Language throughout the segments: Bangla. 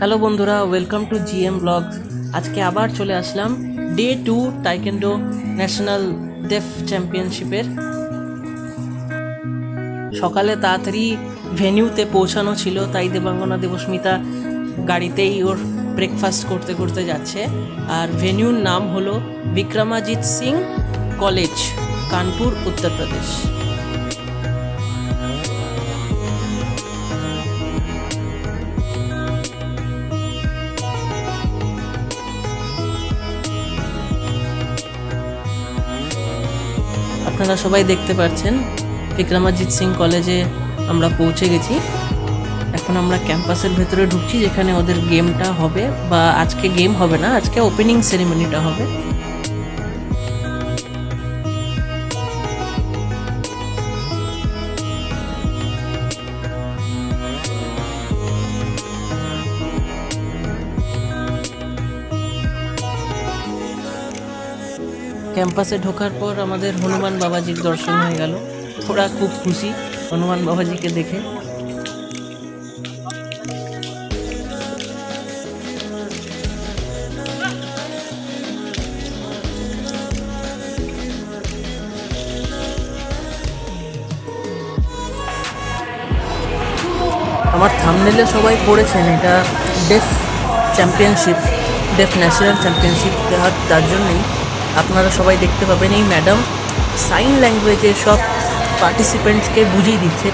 হ্যালো বন্ধুরা, ওয়েলকাম টু জিএম ব্লগ। আজকে আবার চলে আসলাম ডে 2 টাইকেন্ডো ন্যাশনাল ডেফ চ্যাম্পিয়নশিপের। সকালে তাড়াতাড়ি ভেনিউতে পৌঁছানো ছিল, তাই দেবাঙ্গনা দেবস্মিতা গাড়িতেই ওর ব্রেকফাস্ট করতে করতে যাচ্ছে। আর ভেনিউর নাম হলো বিক্রমাজিৎ সিং কলেজ, কানপুর, উত্তরপ্রদেশ। আপনারা সবাই দেখতে পাচ্ছেন বিক্রমাজিৎ সিং কলেজে আমরা পৌঁছে গেছি। এখন আমরা ক্যাম্পাসের ভেতরে ঢুকছি, যেখানে ওদের গেমটা হবে, বা আজকে গেম হবে না, আজকে ওপেনিং সেরিমনিটা হবে। ক্যাম্পাসে ঢোকার পর আমাদের হনুমান বাবাজির দর্শন হয়ে গেল। ওরা খুব খুশি হনুমান বাবাজিকে দেখে। আমার থাম্বনেলে সবাই পড়েছেন এটা deaf championship, deaf national championship. তার জন্যই আপনারা সবাই দেখতে পাবেন এই ম্যাডাম সাইন ল্যাঙ্গুয়েজে সব পার্টিসিপেন্টসকে বুঝিয়ে দিচ্ছে।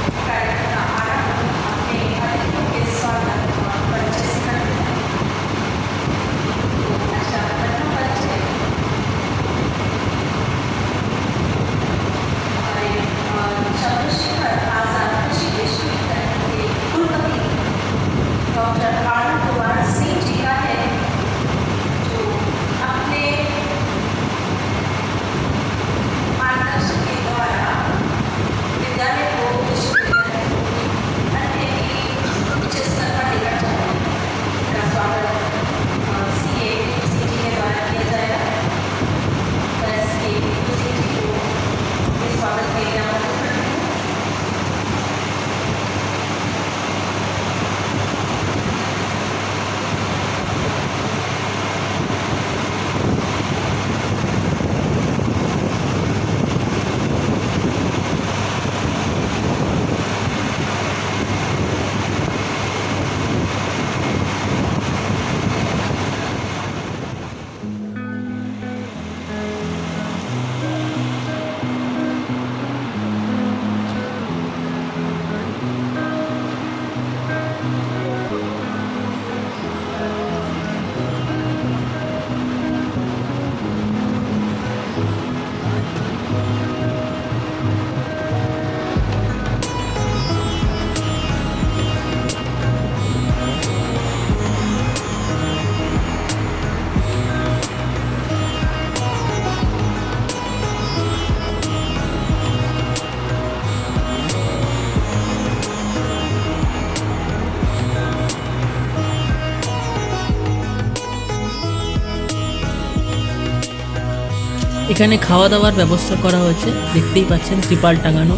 এখানে খাওয়া দাওয়ার ব্যবস্থা করা হয়েছে, দেখতেই পাচ্ছেন ত্রিপাল টাঙানো।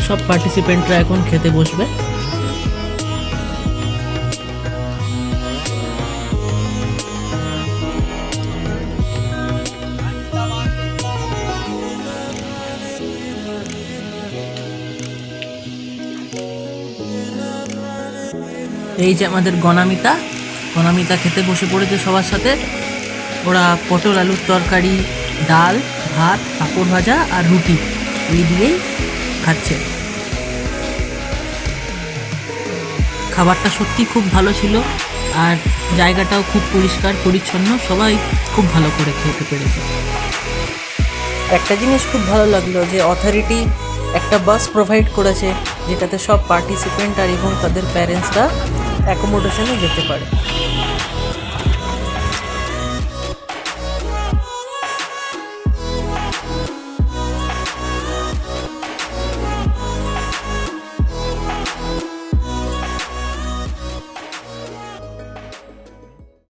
সব পার্টিসিপেন্টরা এখন খেতে বসবে। এই যে আমাদের গণামিতা খেতে বসে পড়েছে সবার সাথে। ওরা পটল আলুর তরকারি, ডাল, ভাত, পাঁপড় ভাজা আর রুটি এই দিয়েই খাচ্ছে। খাবারটা সত্যি খুব ভালো ছিল, আর জায়গাটাও খুব পরিষ্কার পরিচ্ছন্ন, সবাই খুব ভালো করে খেতে পেরেছে। একটা জিনিস খুব ভালো লাগলো যে অথরিটি একটা বাস প্রোভাইড করেছে, যেটাতে সব পার্টিসিপেন্ট আর এবং তাদের প্যারেন্টসরা অ্যাকোমোডেশনে যেতে পারে।